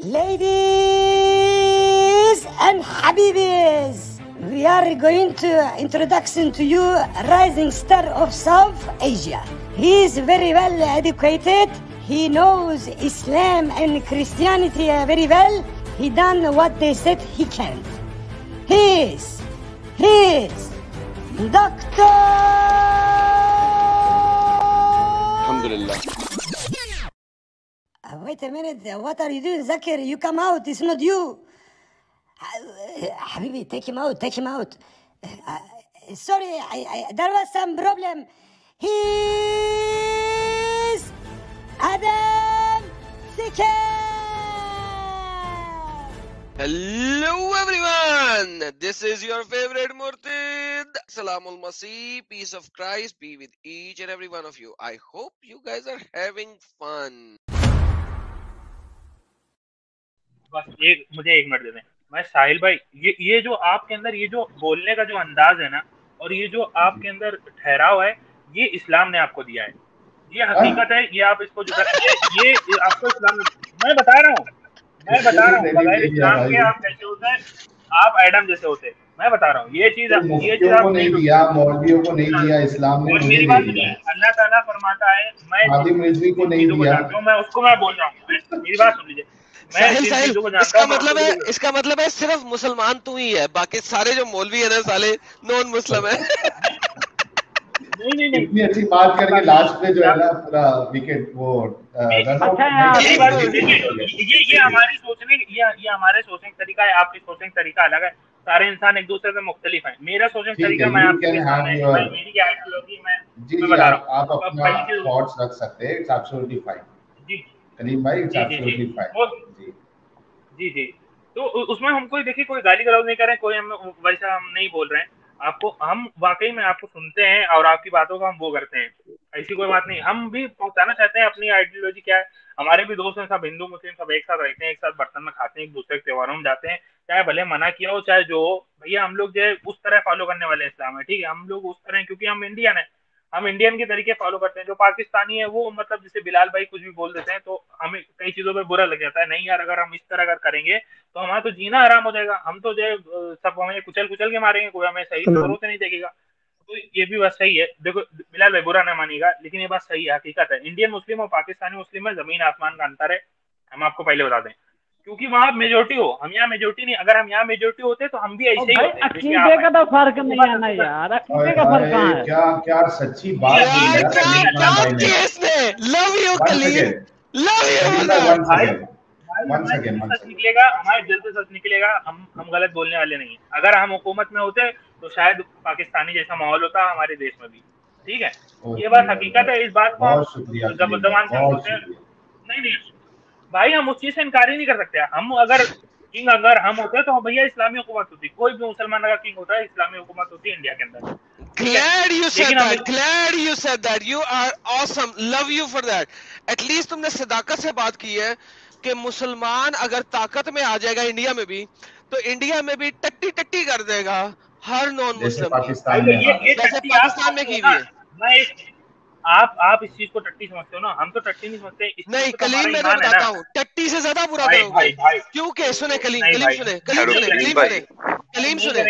Ladies and Habibis, we are going to introduction to you rising star of South Asia. He is very well educated. He knows Islam and Christianity very well. He done what they said he can't. He is Doctor. Alhamdulillah. Wait a minute, what are you doing, Zakir? You come out, it's not you. Habibi, take him out. Sorry, there was some problem. He's Adam Sikar. Hello everyone, this is your favorite Murtid. Salamul Masih, peace of Christ be with each and every one of you. I hope you guys are having fun. बस मुझे एक minute दे दें। मैं साहिल भाई, ये जो आपके अंदर ये जो बोलने का जो अंदाज है ना, और ये जो आपके अंदर ठहराव है, ये इस्लाम ने आपको दिया है, ये हकीकत है। ये आप इसको जो ये आपको इस्लाम, मैं बता रहा हूँ बगैर इस्लाम के आप कैसे होते हैं, आप एडम जैसे होते हैं। मैं बता रहा हूँ ये चीज आपको नहीं दिया, मौलवियों को नहीं दिया, इस्लाम ने मुझे दिया। अल्लाह ताला फरमाता है, मैं आदिम रिजवी को नहीं दिया, मैं उसको मैं बोल रहा हूँ। मेरी बात सुन लीजिए। साहिल, इसका मतलब है सिर्फ मुसलमान तू ही है, बाकी सारे जो मौलवी है ना साले नॉन मुस्लिम है। नहीं इतनी अच्छी बात करके लास्ट में जो है ना पूरा विकेट वो ये हमारी सोचने ये हमारे सोचने का तरीका है, आपकी सोचने का तरीका अलग है। सारे इंसान एक दूसरे से मुख्तलिफ हैं। मेरा सोचने का तरीका मैं आपके सामने मेरी क्या आइडियोलॉजी मैं बता रहा हूँ। आप अपना थॉट्स रख सकते हैं, इट्स एब्सोल्युटली फाइन। जी कलीम भाई, इट्स एब्सोल्युटली फाइन। जी तो उसमें हम कोई देखिए कोई गाली गलौज नहीं कर रहे हैं, कोई हम वैसा हम नहीं बोल रहे हैं आपको। हम वाकई में आपको सुनते हैं और आपकी बातों का हम वो करते हैं, ऐसी कोई बात नहीं। हम भी पहुंचाना चाहते हैं अपनी आइडियोलॉजी क्या है। हमारे भी दोस्त हैं, सब हिंदू मुस्लिम सब एक साथ रहते हैं, एक साथ बर्तन में खाते हैं, एक दूसरे के त्योहारों में जाते हैं, चाहे भले मना किया हो चाहे जो हो। भैया हम लोग जो है उस तरह फॉलो करने वाले इस्लाम है, ठीक है। हम लोग उस तरह, क्योंकि हम इंडियन है, हम इंडियन के तरीके फॉलो करते हैं। जो पाकिस्तानी है वो मतलब जैसे बिलाल भाई कुछ भी बोल देते हैं तो हमें कई चीजों पे बुरा लग जाता है। नहीं यार, अगर हम इस तरह अगर करेंगे तो हमारा तो जीना हराम हो जाएगा। हम तो जो है सब हमें कुचल के मारेंगे, कोई हमें सही जरूरत नहीं देखेगा। तो ये भी बात सही है। देखो बिलाल भाई बुरा ना मानिएगा, लेकिन ये बात सही है, हकीकत है। इंडियन मुस्लिम और पाकिस्तानी मुस्लिम में जमीन आसमान का अंतर है, हम आपको पहले बता दें, क्योंकि वहाँ मेजोरिटी हो, हम यहाँ मेजोरिटी नहीं। अगर हम यहाँ मेजोरिटी होते तो हम भी ऐसे ही होते। अकीदे का तो फर्क नहीं है ना यार, अकीदे का फर्क कहाँ है? क्या सच्ची बात है। Love you Kaleem, love you. सच निकलेगा, हमारे दिल से सच निकलेगा। हम गलत बोलने वाले नहीं है। अगर हम हुकूमत में होते तो शायद पाकिस्तानी जैसा माहौल होता हमारे देश में भी, ठीक है। ये बात हकीकत है। इस बात को जबान से बोलते हैं नहीं भाई, हम उस चीज से इनकार ही नहीं कर सकते। हम अगर किंग अगर हम होते तो भैया इस्लामी हुकूमत होती। कोई भी मुसलमान अगर किंग होता है, इस्लामी हुकूमत होती है इंडिया के अंदर। Glad you said that. You are awesome. Love you for that. At least तुमने सदाकत से बात की है कि मुसलमान अगर ताकत में आ जाएगा इंडिया में भी, तो इंडिया में भी टट्टी कर देगा हर नॉन मुस्लिम। पाकिस्तान में की हुई है। आप इस चीज को टट्टी समझते हो ना, हम तो टट्टी नहीं समझते। नहीं कलीम, मैं बताता हूँ टट्टी से ज्यादा बुरा करोगे। क्योंकि सुने कलीम सुने,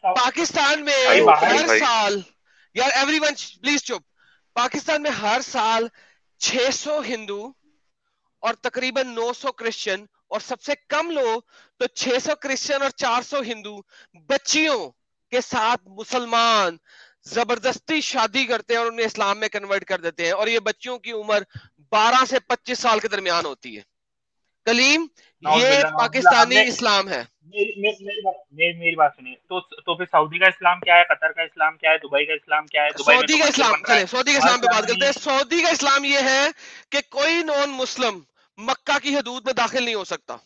पाकिस्तान में हर साल, यार एवरीवन प्लीज चुप, पाकिस्तान में हर साल 600 हिंदू और तकरीबन 900 क्रिश्चियन, और सबसे कम लोग तो 600 क्रिश्चियन और 400 हिंदू बच्चियों के साथ मुसलमान जबरदस्ती शादी करते हैं और उन्हें इस्लाम में कन्वर्ट कर देते हैं, और ये बच्चियों की उम्र 12 से 25 साल के दरमियान होती है। कलीम, ये पाकिस्तानी इस्लाम है। मेरी बात सुनिए, तो फिर सऊदी का इस्लाम क्या है, कतर का इस्लाम क्या है, दुबई का इस्लाम क्या है? सऊदी का इस्लाम, चले सऊदी का इस्लाम पे बात करते हैं। सऊदी का इस्लाम ये है कि कोई नॉन मुस्लिम मक्का की हदूद में दाखिल नहीं हो सकता।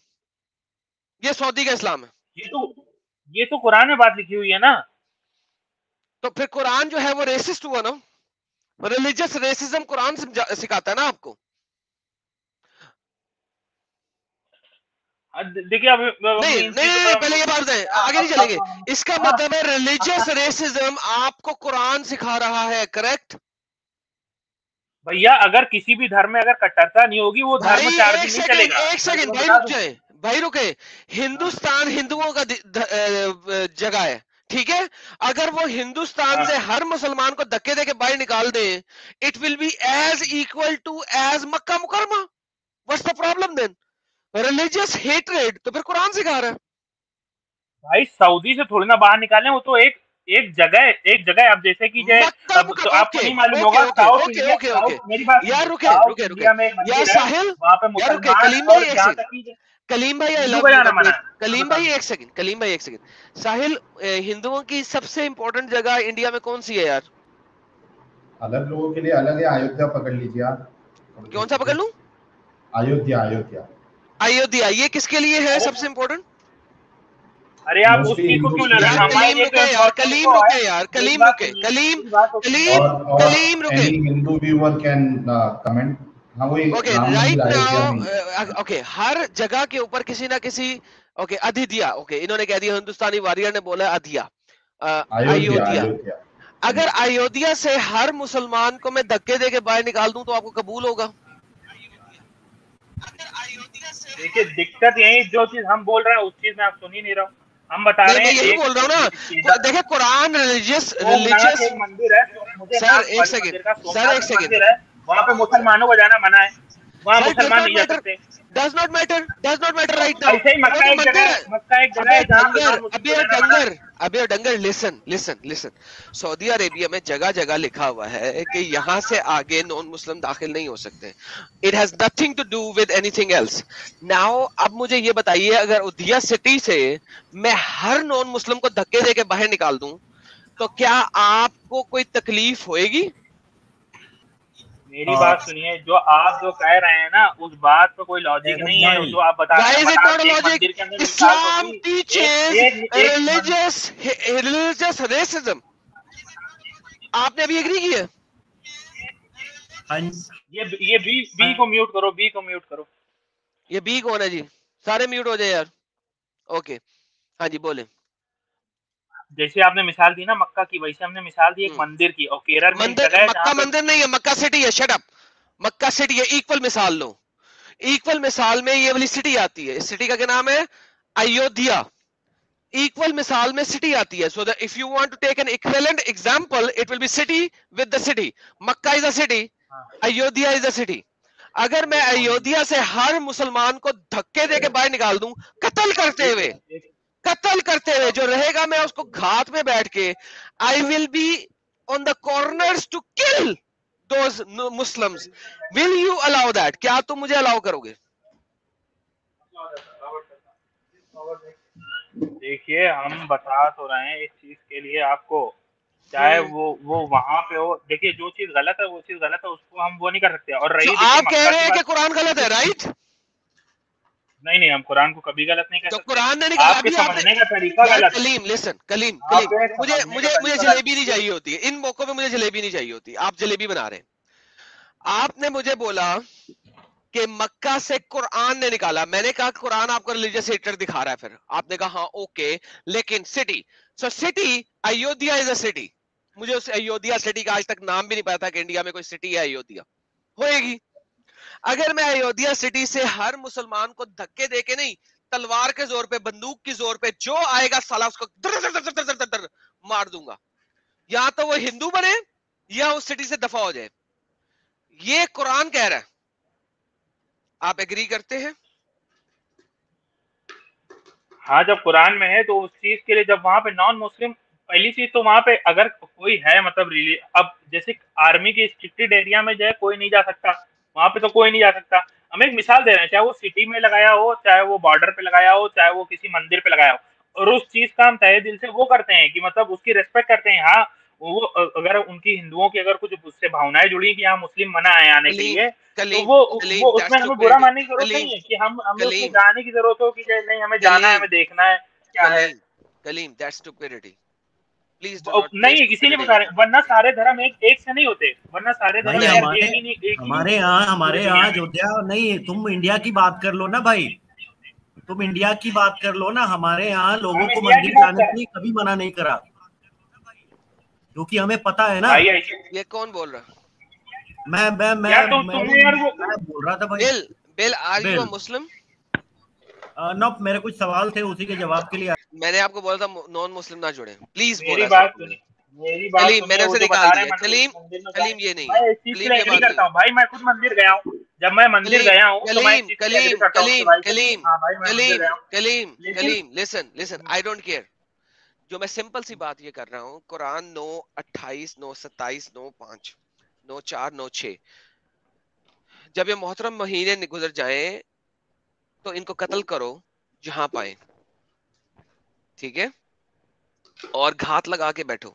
ये सऊदी का इस्लाम है। ये तो कुरान में बात लिखी हुई है ना। तो फिर कुरान जो है वो रेसिस्ट हुआ ना, रिलीजियस रेसिज्म कुरान सिखाता है ना आपको। देखिए अब नहीं पहले ये बात है, आगे नहीं चलेंगे। इसका मतलब है रिलीजियस रेसिज्म आपको कुरान सिखा रहा है, करेक्ट? भैया अगर किसी भी धर्म में अगर कट्टरता नहीं होगी, वो धर्म 4 दिन नहीं चलेगा। एक सेकंड भाई रुक जाए, भाई रुके, हिंदुस्तान हिंदुओं का जगह है, ठीक है, अगर वो हिंदुस्तान से हर मुसलमान को धक्के दे के बाहर निकाल दे, it will be as equal to as Makkah Mukarramah. What's the problem then? Religious hatred तो फिर कुरान सिखा रहा है। भाई सऊदी से थोड़ी ना बाहर निकाले, वो तो एक जगह आप जैसे कि तो आपको नहीं मालूम होगा मेरी बात यार रुके यार साहिल, वहाँ पे मुसलमान कलीम भाई कलीम भाई एक सेकंड साहिल, हिंदुओं की सबसे इम्पोर्टेंट जगह इंडिया में कौन सी है यार? अलग लोगों के लिए अलग है, अयोध्या पकड़ लीजिए आप। कौन सा पकड़ लूं? अयोध्या। ये किसके लिए है सबसे इम्पोर्टेंट? अरे आप उस चीज को क्यों ले रहे हैं? कलीम रुके। Hindu viewer can comment. Okay right now, okay हर जगह के ऊपर किसी ना किसी, ओके अधिदिया, ओके इन्होंने कह दिया, हिंदुस्तानी वॉरियर ने बोला अधिया, अयोध्या। अगर अयोध्या से हर मुसलमान को मैं धक्के दे के बाहर निकाल दूं तो आपको कबूल होगा? देखिए दिक्कत यही, जो चीज हम बोल रहे हैं उस चीज में आप सुन ही नहीं रहे हो। हम बता रहे हैं, यही बोल रहा हूँ ना। देखिए कुरान रिलीजियस मंदिर है सर, एक सेकंड वहाँ पे मुसलमानों को जाना मना है, वहाँ मुसलमान नहीं जा सकते। Does not matter right now. ऐसे ही मक्का एक जगह है जहाँ अबे डंगर लिसन, सऊदी अरेबिया में जगह जगह लिखा हुआ है कि यहाँ से आगे नॉन मुस्लिम दाखिल नहीं हो सकते। It has nothing to do with anything else. Now अब मुझे ये बताइए, अगर उदिया सिटी से मैं हर नॉन मुस्लिम को धक्के दे के बाहर निकाल दूं तो क्या आपको कोई तकलीफ होएगी? मेरी बात सुनिए, जो आप कह रहे हैं ना, उस बात पे कोई लॉजिक नहीं है जो आप बता रहे हैं। इस्लाम टीचेस रिलीजियस रेसिज्म। आपने अभी एग्री किया? ये बी को म्यूट करो। ये बी कौन है जी? सारे म्यूट हो जाए यार। ओके हाँ जी बोले। जैसे आपने मिसाल दी ना मक्का की, वैसे हमने मिसाल दी एक मंदिर की, और केरल में मक्का मंदिर नहीं है, मक्का सिटी है। शट अप, मक्का सिटी है। इक्वल मिसाल लो, इक्वल मिसाल में ये वाली सिटी आती है। इस सिटी का क्या नाम है? अयोध्या। इक्वल मिसाल में सिटी आती है। So if you want to take an equivalent example, it will be city with the city. Mecca is a city, Ayodhya is a city. अगर मैं अयोध्या से हर मुसलमान को धक्के दे के बाहर निकाल दूं, कत्ल करते हुए जो रहेगा, मैं उसको घात में बैठ के I will be on the corners to kill those Muslims. Will you allow that? क्या तुम मुझे अलाउ करोगे? देखिए हम बता तो रहे हैं इस चीज के लिए आपको, चाहे वो वहां पे हो। देखिए जो चीज गलत है वो चीज गलत है, उसको हम वो नहीं कर सकते। और रही आप कह रहे हैं कि कुरान गलत है, राइट? नहीं हम कुरान को कभी गलत नहीं कर सकते। तो कुरान ने नहीं कहा, आपके समझने का तरीका गलत है। कलीम मुझे जलेबी नहीं चाहिए होती है इन मौकों पे, मुझे जलेबी नहीं चाहिए होती। आप जलेबी बना रहे हैं। आपने मुझे बोला कि मक्का से कुरान ने निकाला, मैंने कहा कुरान आपको रिलीजियस हेट्रेड दिखा रहा है। फिर आपने कहा हाँ ओके, लेकिन city, so city Ayodhya is a city. मुझे उस अयोध्या सिटी का आज तक नाम भी नहीं पता कि इंडिया में कोई सिटी है अयोध्या। होएगी। अगर मैं अयोध्या सिटी से हर मुसलमान को धक्के दे के नहीं, तलवार के जोर पे, बंदूक के जोर पे, जो आएगा साला उसको दर दर दर दर दर दर मार दूंगा, या तो वो हिंदू बने या उस सिटी से दफा हो जाए। ये कुरान कह रहा है। आप एग्री करते हैं? हाँ जब कुरान में है तो उस चीज के लिए, जब वहां पे नॉन मुस्लिम, पहली चीज तो वहां पे अगर कोई है मतलब अब जैसे आर्मी के रिस्ट्रिक्टेड एरिया में जो है कोई नहीं जा सकता, वहां पे तो कोई नहीं जा सकता। हम एक मिसाल दे रहे हैं, चाहे वो सिटी में लगाया हो, चाहे वो बॉर्डर पे लगाया हो, चाहे वो किसी मंदिर पे लगाया हो, और उस चीज का हम तहे दिल से वो करते हैं कि मतलब उसकी रेस्पेक्ट करते हैं। हाँ वो अगर उनकी हिंदुओं की अगर कुछ उससे भावनाएं जुड़ी हैं कि यहाँ मुस्लिम मना है आने के लिए, तो वो उसमें हमें बुरा मानने की जरूरत नहीं है कि हमें उसमें जाने की जरूरत हो कि नहीं हमें जाना है, हमें देखना है क्या है। Kaleem that's stupidity. नहीं इसीलिए बता रहे, वरना सारे धर्म एक से नहीं होते, वरना सारे धर्म हमारे यहाँ अयोध्या नहीं। तुम इंडिया की बात कर लो ना भाई, तुम इंडिया की बात कर लो ना। हमारे यहाँ लोगों को मंदिर जाने के लिए कभी मना नहीं करा, क्योंकि हमें पता है ना। ये कौन बोल रहा? मैं बोल रहा था भाई। Bill are you a Muslim? No मेरे कुछ सवाल थे, उसी के जवाब के लिए मैंने आपको बोला था नॉन मुस्लिम ना जुड़े, प्लीज मेरी बात सुनिए, कलीम मैंने उसे निकाल दिया। कलीम ये नहीं है, कलीम ये बात करता हूँ भाई, मैं खुद मंदिर गया हूँ, जब मैं मंदिर गया हूँ तो मैं Kaleem listen I don't care. जो मैं सिंपल सी बात ये कर रहा हूँ, कुरान 9:28, 9:27, 9:5, 9:4, 9:6, जब ये मोहतरम महीने गुजर जाए तो इनको कत्ल करो जहां पाए, ठीक है, और घात लगा के बैठो।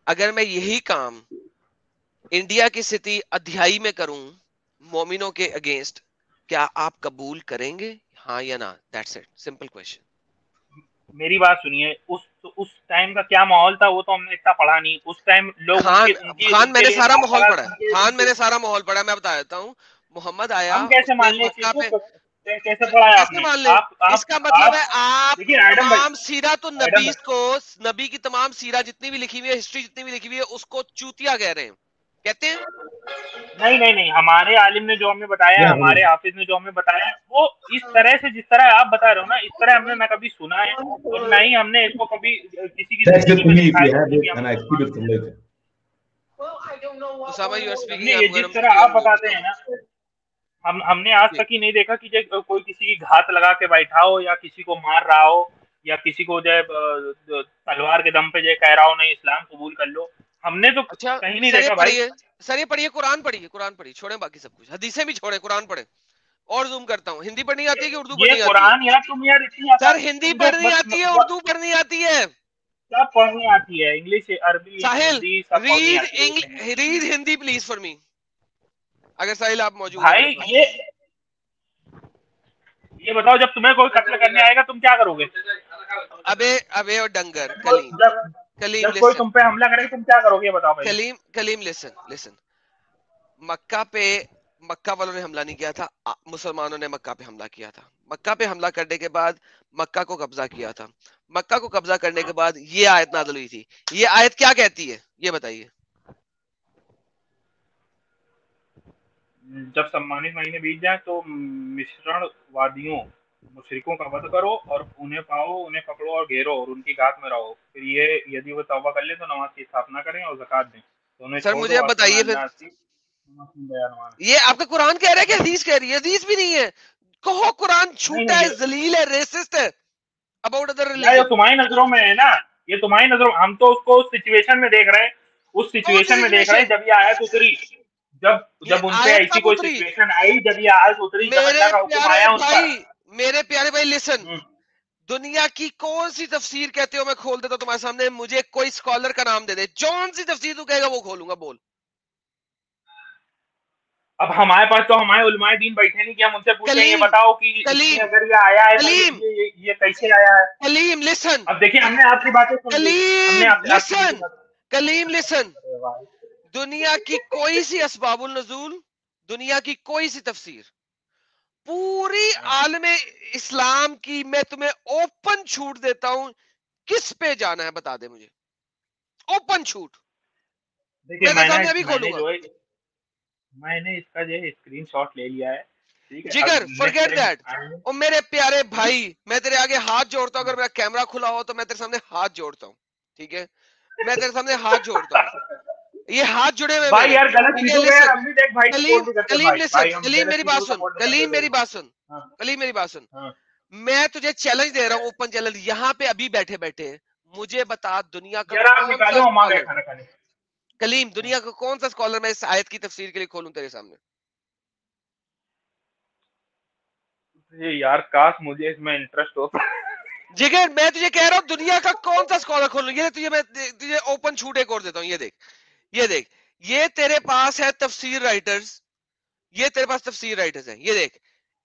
अगर मैं यही काम इंडिया की स्थिति अध्यायी में करूं मोमिनों के अगेंस्ट, क्या आप कबूल करेंगे, हाँ या ना? That's it, simple question. मेरी बात सुनिए, उस टाइम का क्या माहौल था वो तो हमने इतना पढ़ा नहीं। उस टाइम लोग खान मैंने सारा माहौल पढ़ा है, खान मैंने सारा माहौल पढ़ा, मैं बता देता हूँ। मोहम्मद आया, हम कैसे मान ले, कैसे पढ़ा है आपने? इसका मतलब है आप तमाम सीरा तो नबी को, नबी की तमाम सीरा जितनी भी लिखी हुई है, हिस्ट्री जितनी भी लिखी हुई है, उसको चूतिया कह रहे हैं, कहते हैं। नहीं, हमारे आलिम ने जो हमें बताया, हमारे हाफिज ने जो हमें बताया, वो इस तरह से, जिस तरह आप बता रहे हो ना, इस तरह हमने ना कभी सुना है और ना ही हमने इसको कभी किसी की जिंदगी में दिखाया। जिस तरह आप बताते हैं ना, हमने आज तक ही नहीं देखा कि कोई किसी की घात लगा के बैठा हो या किसी को मार रहा हो या किसी को जो तलवार के दम पे जो कह रहा हो नहीं इस्लाम कबूल कर लो। हमने तो कहीं नहीं देखा भाई। सर ये पढ़िए, कुरान पढ़िए, छोड़े बाकी सब कुछ, हदीसें भी छोड़े, कुरान पढ़े। और जूम करता हूँ, हिंदी पढ़नी आती है कि उर्दू पढ़नी आती है? कुरान यार तुम यार इतनी सर हिंदी पढ़नी आती है, उर्दू पढ़नी आती है, सब पढ़नी आती है, इंग्लिश, अरबी, Sahil read Hindi please for me, अगर साहिल आप मौजूद भाई। ये बताओ, जब तुम्हें कोई कत्ल करने आएगा तुम क्या करोगे? अबे और डंगर, कलीम जब कोई तुम पे हमला करेगा तुम क्या करोगे? बताओ भाई। कलीम लिसन, मक्का वालों ने हमला नहीं किया था, मुसलमानों ने मक्का पे हमला किया था। मक्का पे हमला करने के बाद मक्का को कब्जा किया था। मक्का को कब्जा करने के बाद ये आयत नाज़िल हुई थी। ये आयत क्या कहती है, ये बताइए। जब सम्मानित महीने बीत जाए तो मिश्रणवादियों मुशरिकों का वध करो और उन्हें पाओ, उन्हें पकड़ो और घेरो और उनकी घात में रहो। फिर ये यदि वो तौबा कर ले तो नमाज की स्थापना करें और ज़कात दें। तो सर मुझे बताइए फिर, ये आपका कुरान कह रहा है कि हदीस कह रही है? हदीस भी नहीं है, कहो कुरान झूठा है, जलील है, रेसिस्ट है अबाउट अदर रिलीजन। ये तुम्हारी नजरों में है ना, ये तुम्हारी नजरों, हम तो उसको उस सिचुएशन में देख रहे हैं, उस सिचुएशन में देख रहे हैं जब ये आयत उतरी, जब उनपे ऐसी कोई सिचुएशन आई, जब ये आयत उतरी, जब अल्लाह का हुक्म आया उन पर। मेरे प्यारे भाई लिसन, दुनिया की कौन सी तफसीर कहते हो, मैं खोल देता हूं तुम्हारे सामने, मुझे कोई स्कॉलर का नाम दे दे, कौन सी तफसीर तू कहेगा वो खोलूंगा, बोल। अब हमारे पास तो हमारे उलमाए दीन बैठे नहीं कि हम उनसे पूछें ये बताओ कि अगर ये आया है तो ये कैसे आया है। कलीम लिसन, अब देखिए हमने आपकी बातें सुनी। कलीम लिसन, दुनिया की कोई सी असबाबुल नुज़ूल, दुनिया की कोई सी तफसीर, पूरी आलमे इस्लाम की मैं तुम्हें ओपन छूट देता हूं, किस पे जाना है बता दे मुझे, ओपन छूट। देखिए मैंने इसका जो है स्क्रीनशॉट ले लिया है, जिगर फॉरगेट दैट। और मेरे प्यारे भाई, मैं तेरे आगे हाथ जोड़ता हूं, अगर मेरा कैमरा खुला हो तो मैं तेरे सामने हाथ जोड़ता हूं, ठीक है, मैं तेरे सामने हाथ जोड़ता हूं, ये हाथ जुड़े हुए भाई यार, गलत चीजों में यार हम भी देख भाई। कलीम मेरी बात सुन, मैं तुझे चैलेंज दे रहा हूँ, ओपन चैलेंज, यहाँ पे अभी बैठे बैठे मुझे बता दुनिया का कलीम, दुनिया का कौन सा स्कॉलर मैं इस आयत की तफसीर के लिए खोलूं तेरे सामने? यार काश मुझे इसमें इंटरेस्ट हो। जिगर मैं तुझे कह रहा हूँ दुनिया का कौन सा स्कॉलर खोलूं, ये तुझे मैं तुझे ओपन छूट एक और देता हूँ। ये देख, ये तेरे पास है तफसीर राइटर्स, ये तेरे पास तफसीर राइटर्स हैं, ये देख,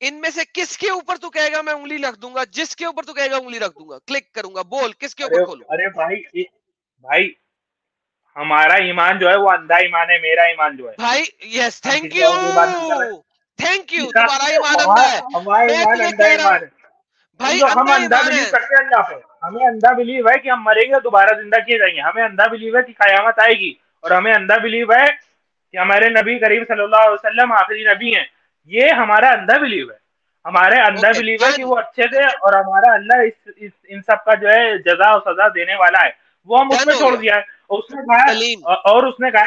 इनमें से किसके ऊपर तू कहेगा मैं उंगली रख दूंगा, जिसके ऊपर तू कहेगा उंगली रख दूंगा, क्लिक करूंगा, बोल किसके ऊपर खोलूं? अरे भाई हमारा ईमान जो है वो अंधा ईमान है, मेरा ईमान जो है भाई, यस थैंक यू, तुम्हारा ईमान अंधा है, हमारा ईमान अंधा ईमान है भाई। हम अंधा बिलीव करते हैं अल्लाह पे, हमें अंधा बिलीव है कि हम मरेंगे दोबारा जिंदा किए जाएंगे, हमें अंधा बिलीव है कि कयामत आएगी, और हमें अंधा बिलीव है कि हमारे नबी करीम सल्लल्लाहु अलैहि वसल्लम आखिरी नबी हैं, ये हमारा अंधा बिलीव है। ہمارے اندر بلیو ہے کہ وہ اچھے تھے اور ہمارا اللہ ان سب کا جو ہے جزا و سزا دینے والا ہے, وہ ہم اس پہ چھوڑ دیا ہے. اس نے کہا اور اس نے کہا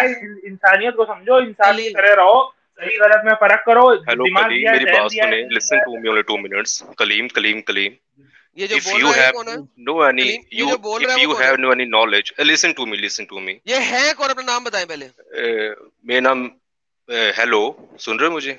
انسانیت کو سمجھو, انسان کی طرح رہو, صحیح غلط میں فرق کرو. دماغ دیا ہے, ذہن دیا ہے. Listen to me only 2 minutes. Kaleem. یہ جو بول رہا ہے کون ہے؟ if you have no any knowledge, listen to me. یہ ہے کون, اپنا نام بتائیں پہلے. میرا نام ہیلو, سن رہے مجھے؟